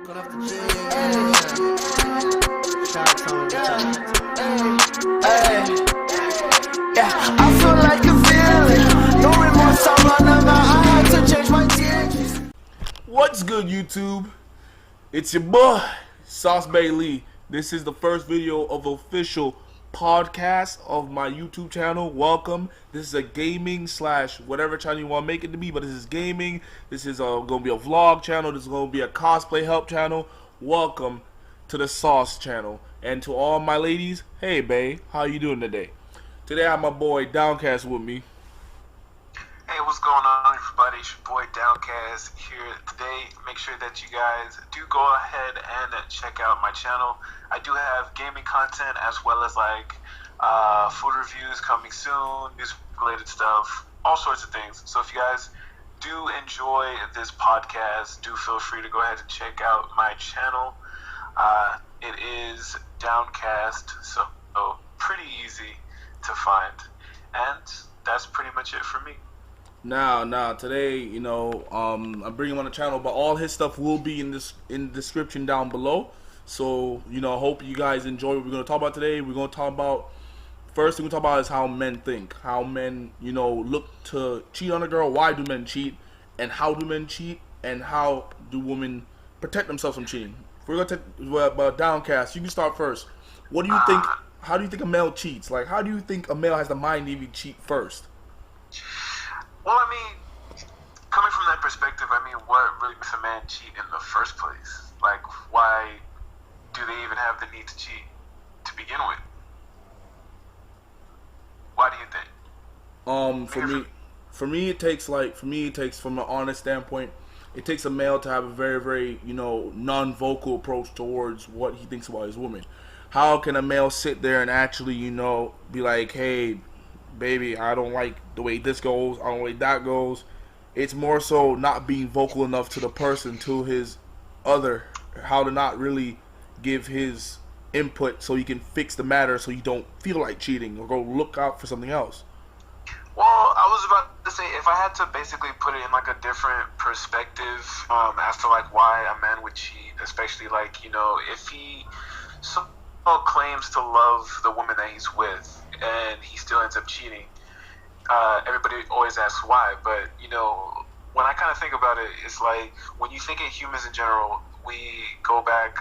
Cut off the G. Shout out yeah, I feel like a villain. No remorse, I'm running out. I had to change my tears. What's good, YouTube? It's your boy, SauceBaeLee. This is the first video of official podcast of my YouTube channel. Welcome. This is a gaming slash whatever channel you want to make it to be, but this is gaming. This is going to be a vlog channel. This is going to be a cosplay help channel. Welcome to the Sauce channel. And to all my ladies, hey babe, how you doing today? Today I have my boy Downkast with me. Hey, what's going on, everybody? It's your boy Downkast here today. Make sure that you guys do go ahead and check out my channel. I do have gaming content as well as like food reviews coming soon, news-related stuff, all sorts of things. So if you guys do enjoy this podcast, do feel free to go ahead and check out my channel. It is Downkast, so pretty easy to find. And that's pretty much it for me. Now, today, you know, I'm bringing him on the channel, but all his stuff will be in the description down below. So, you know, I hope you guys enjoy what we're going to talk about today. We're going to talk about, first thing we're going to talk about is how men think. How men, you know, look to cheat on a girl. Why do men cheat? And how do men cheat? And how do women protect themselves from cheating? We're going to take Downcast. You can start first. What do you think? How do you think a male cheats? Like, how do you think a male has the mind to even cheat first? Well, I mean, coming from that perspective, I mean, what really makes a man cheat in the first place? Like, why do they even have the need to cheat to begin with? Why do you think? For me, it takes from an honest standpoint, it takes a male to have a very, very, you know, non-vocal approach towards what he thinks about his woman. How can a male sit there and actually, you know, be like, hey, baby, I don't like the way this goes, I don't like that goes. It's more so not being vocal enough to the person, to his other, how to not really give his input so he can fix the matter so you don't feel like cheating or go look out for something else. Well, I was about to say, if I had to basically put it in like a different perspective as to like why a man would cheat, especially like, you know, if he somehow claims to love the woman that he's with and he still ends up cheating, everybody always asks why. But, you know, when I kind of think about it, it's like when you think of humans in general, we go back,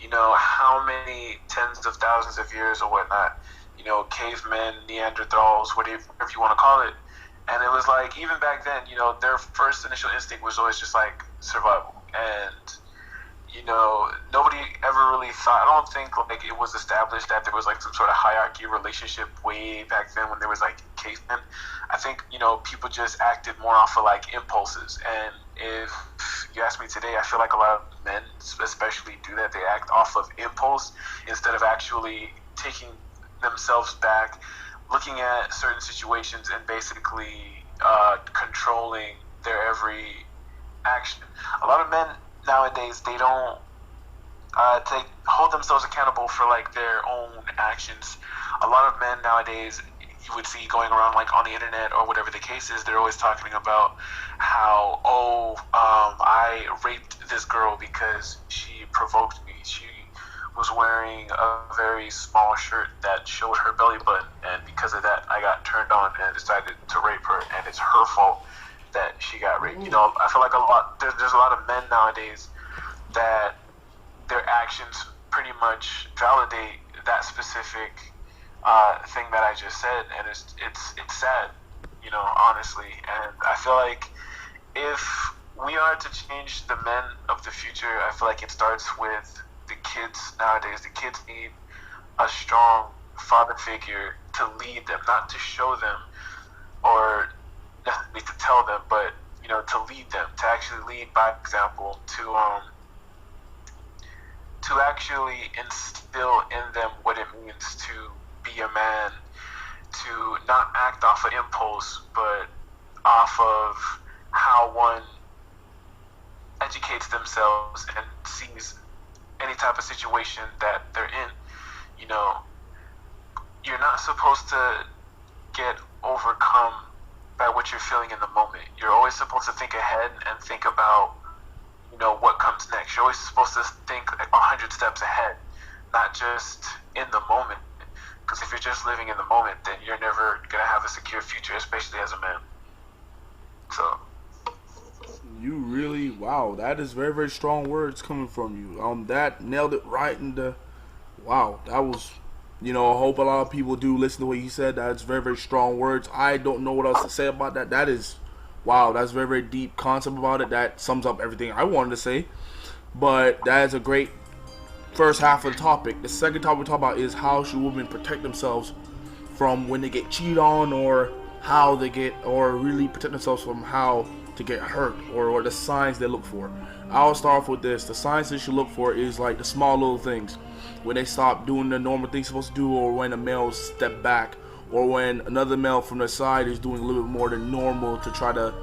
you know, how many tens of thousands of years or whatnot, you know, cavemen, Neanderthals, whatever you want to call it. And it was like, even back then, you know, their first initial instinct was always just like survival. And, you know, nobody ever really thought, I don't think like it was established that there was like some sort of hierarchy relationship way back then when there was like cavemen. I think, you know, people just acted more off of like impulses. And if you ask me today, I feel like a lot of men especially do that. They act off of impulse instead of actually taking themselves back, looking at certain situations and basically controlling their every action. A lot of men nowadays, they don't hold themselves accountable for like their own actions. A lot of men nowadays, you would see going around like on the internet or whatever the case is, they're always talking about how, I raped this girl because she provoked me. She was wearing a very small shirt that showed her belly button, and because of that I got turned on and decided to rape her, and it's her fault that she got raped. You know, I feel like there's a lot of men nowadays that their actions pretty much validate that specific thing that I just said, and it's sad, you know, honestly. And I feel like if we are to change the men of the future, I feel like it starts with the kids nowadays. The kids need a strong father figure to lead them, not to show them or necessarily to tell them, but, you know, to lead them, to actually lead by example, to actually instill in them what it means to be a man, to not act off of impulse, but off of how one educates themselves and sees any type of situation that they're in. You know, you're not supposed to get overcome by what you're feeling in the moment. You're always supposed to think ahead and think about, you know, what comes next. You're always supposed to think like 100 steps ahead, not just in the moment. Because if you're just living in the moment, then you're never gonna have a secure future, especially as a man. So. You really, wow, that is very, very strong words coming from you. That nailed it right in the, wow, that was, I hope a lot of people do listen to what you said. That's very, very strong words. I don't know what else to say about that. That is, wow, that's very, very deep concept about it. That sums up everything I wanted to say. But that is a great first half of the topic. The second topic we talk about is how should women protect themselves from when they get cheated on, or how they get, or really protect themselves from how to get hurt, or the signs they look for. I'll start off with this. The signs they should look for is like the small little things. When they stop doing the normal things they're supposed to do, or when a male step back, or when another male from their side is doing a little bit more than normal to try to,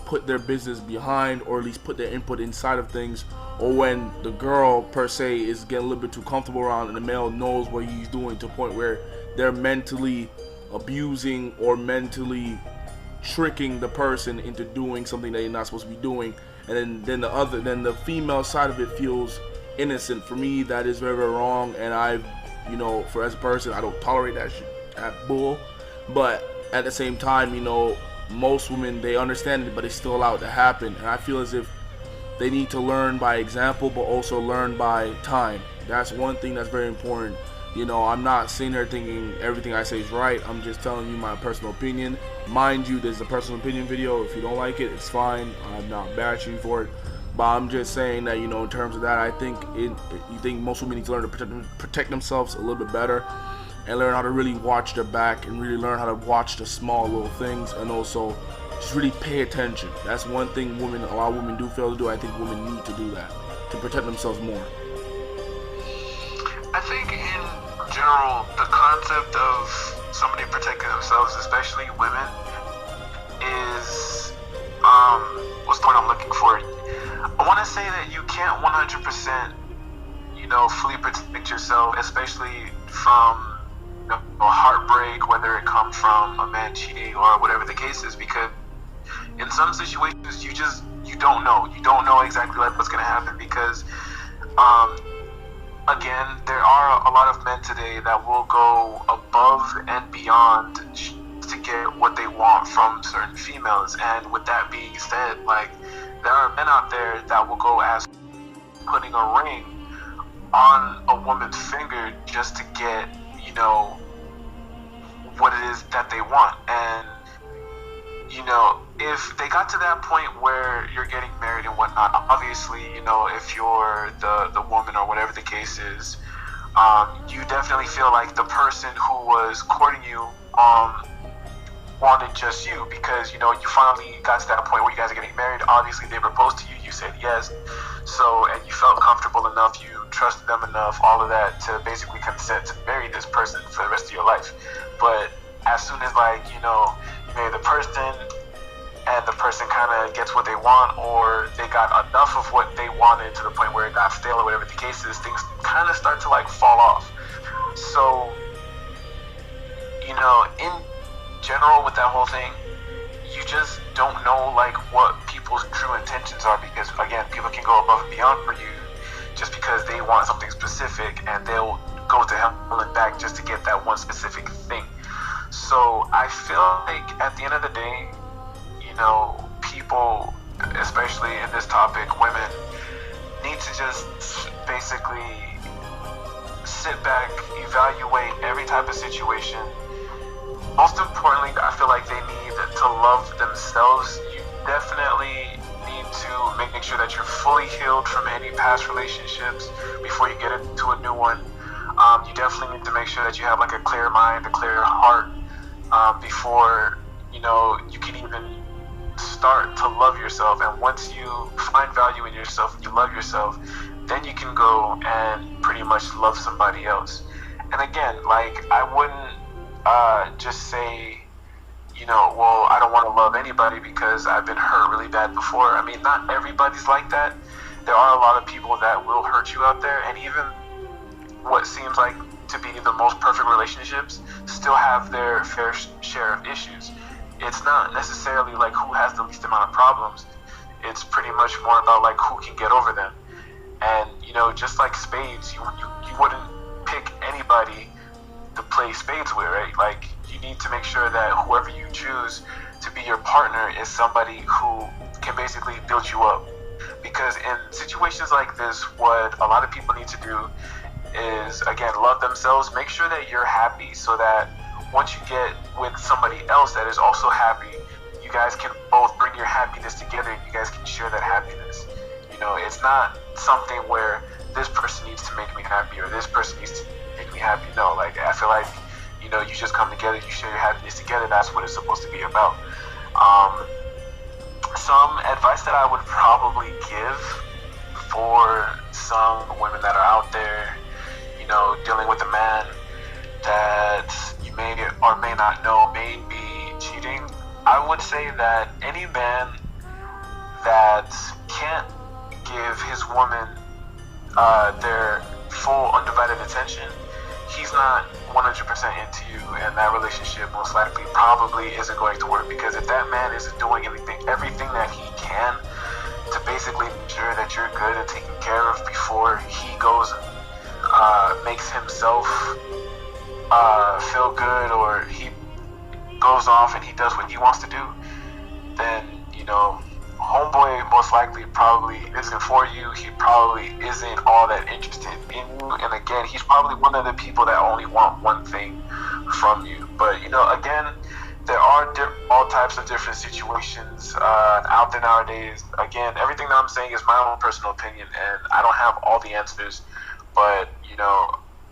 put their business behind, or at least put their input inside of things, or when the girl per se is getting a little bit too comfortable around and the male knows what he's doing to a point where they're mentally abusing or mentally tricking the person into doing something that they're not supposed to be doing, and then the female side of it feels innocent. For me, that is very, very wrong, and as a person, I don't tolerate that shit, that bull. But at the same time, most women, they understand it, but they still allow it to happen, and I feel as if they need to learn by example, but also learn by time. That's one thing that's very important. I'm not sitting there thinking everything I say is right. I'm just telling you my personal opinion. Mind you, this is a personal opinion video. If you don't like it, it's fine. I'm not bashing you for it. But I'm just saying that, in terms of that, I think you think most women need to learn to protect themselves a little bit better, and learn how to really watch their back, and really learn how to watch the small little things, and also just really pay attention. That's one thing a lot of women do fail to do. I think women need to do that to protect themselves more. I think in general, the concept of somebody protecting themselves, especially women, is what's the word I'm looking for? I want to say that you can't 100%, fully protect yourself, especially from a heartbreak, whether it comes from a man cheating or whatever the case is, because in some situations you don't know exactly like what's going to happen, because again, there are a lot of men today that will go above and beyond to get what they want from certain females. And with that being said, like, there are men out there that will go as putting a ring on a woman's finger just to get, what it is that they want. And, if they got to that point where you're getting married and whatnot, obviously, if you're the woman or whatever the case is, you definitely feel like the person who was courting you wanted just you, because, you finally got to that point where you guys are getting married. Obviously, they proposed to you, you said yes. So, and you felt comfortable enough, you trusted them enough, all of that, to basically consent to marry this person for the rest of your life. But as soon as, you marry the person, and the person kind of gets what they want, or they got enough of what they wanted to the point where it got stale or whatever the case is, things kind of start to fall off. So, in general with that whole thing, you just don't know what people's true intentions are, because again, people can go above and beyond for you just because they want something specific, and they'll go to hell and back just to get that one specific thing. So I feel like at the end of the day, people, especially in this topic, women, need to just basically sit back, evaluate every type of situation. Most importantly, I feel like they need to love themselves. You definitely need to make sure that you're fully healed from any past relationships before you get into a new one. You definitely need to make sure that you have a clear mind, a clear heart, before you can even start to love yourself. And once you find value in yourself and you love yourself, then you can go and pretty much love somebody else. And again, I wouldn't just say, well, I don't want to love anybody because I've been hurt really bad before. I mean, not everybody's like that. There are a lot of people that will hurt you out there, and even what seems like to be the most perfect relationships still have their fair share of issues. It's not necessarily who has the least amount of problems. It's pretty much more about who can get over them. just like spades, you wouldn't pick anybody to play spades with, right? Like, you need to make sure that whoever you choose to be your partner is somebody who can basically build you up. Because in situations like this, what a lot of people need to do is, again, love themselves. Make sure that you're happy, so that once you get with somebody else that is also happy, you guys can both bring your happiness together and you guys can share that happiness. It's not something where this person needs to make me happy or this person needs to make me happy. No, like, I feel like, you just come together, you share your happiness together. That's what it's supposed to be about. Some advice that I would probably give for some women that are out there, dealing with a man that you may or may not know may be cheating. I would say that any man that can't give his woman their full undivided attention, he's not 100% into you, and that relationship most likely probably isn't going to work. Because if that man isn't doing everything that he can to basically ensure that you're good and taken care of before he goes and makes himself feel good, or he goes off and he does what he wants to do, then homeboy most likely probably isn't for you. He probably isn't all that interested in you, and again, he's probably one of the people that only want one thing from you. But again, there are all types of different situations out there nowadays. Again, everything that I'm saying is my own personal opinion, and I don't have all the answers. But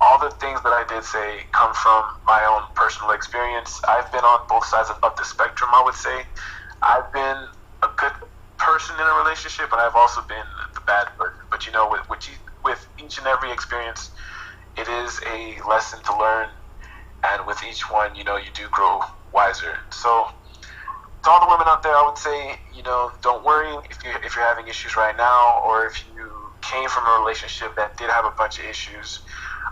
all the things that I did say come from my own personal experience. I've been on both sides of the spectrum, I would say. I've been a good person in a relationship, and I've also been the bad person. But with each and every experience, it is a lesson to learn, and with each one, you do grow wiser. So to all the women out there, I would say, don't worry if you're having issues right now, or if you came from a relationship that did have a bunch of issues.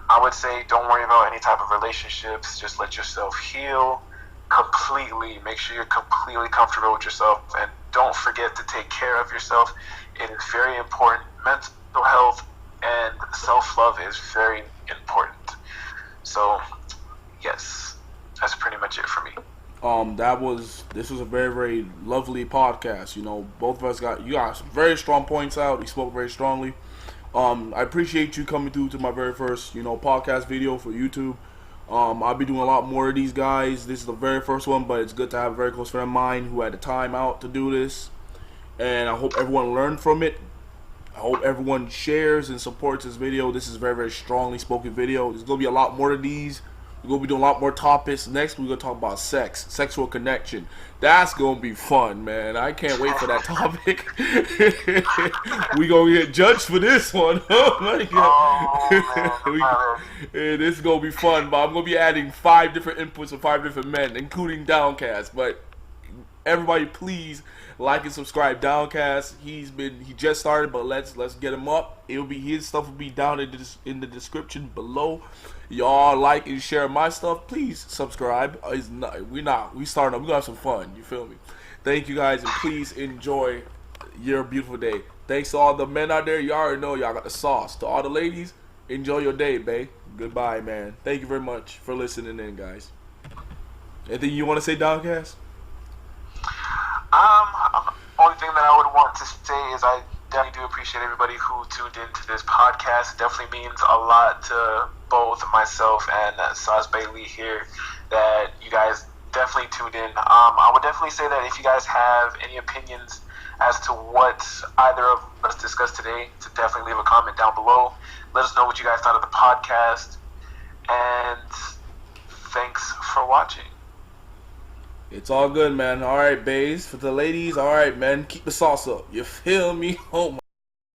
I would say don't worry about any type of relationships. Just let yourself heal completely. Make sure you're completely comfortable with yourself, and don't forget to take care of yourself. It is very important. Mental health and self-love is very important. So yes, that's pretty much it for me. This was a very, very lovely podcast. Both of us got some very strong points out. You spoke very strongly. I appreciate you coming through to my very first, podcast video for YouTube. I'll be doing a lot more of these guys. This is the very first one, but it's good to have a very close friend of mine who had the time out to do this. And I hope everyone learned from it. I hope everyone shares and supports this video. This is a very, very strongly spoken video. There's going to be a lot more of these. We're going to be doing a lot more topics. Next, we're going to talk about sex, sexual connection. That's going to be fun, man. I can't wait for that topic. We're going to get judged for this one. Oh, my God. This is going to be fun, but I'm going to be adding 5 different inputs from 5 different men, including Downkast. But everybody, please like and subscribe. Downkast, he just started, but let's get him up. His stuff will be down in the description below. Y'all like and share my stuff. Please subscribe. We starting up. We gonna have some fun. You feel me? Thank you guys, and please enjoy your beautiful day. Thanks to all the men out there. You already know y'all got the sauce. To all the ladies, enjoy your day, babe. Goodbye, man. Thank you very much for listening in, guys. Anything you want to say, Downcast? Only thing that I would want to say is I definitely do appreciate everybody who tuned into this podcast. It definitely means a lot to both myself and SauceBaeLee here that you guys definitely tuned in. I would definitely say that if you guys have any opinions as to what either of us discussed today, to definitely leave a comment down below. Let us know what you guys thought of the podcast, and thanks for watching. It's all good, man. All right, babes. For the ladies, all right, man. Keep the sauce up. You feel me? Oh, my.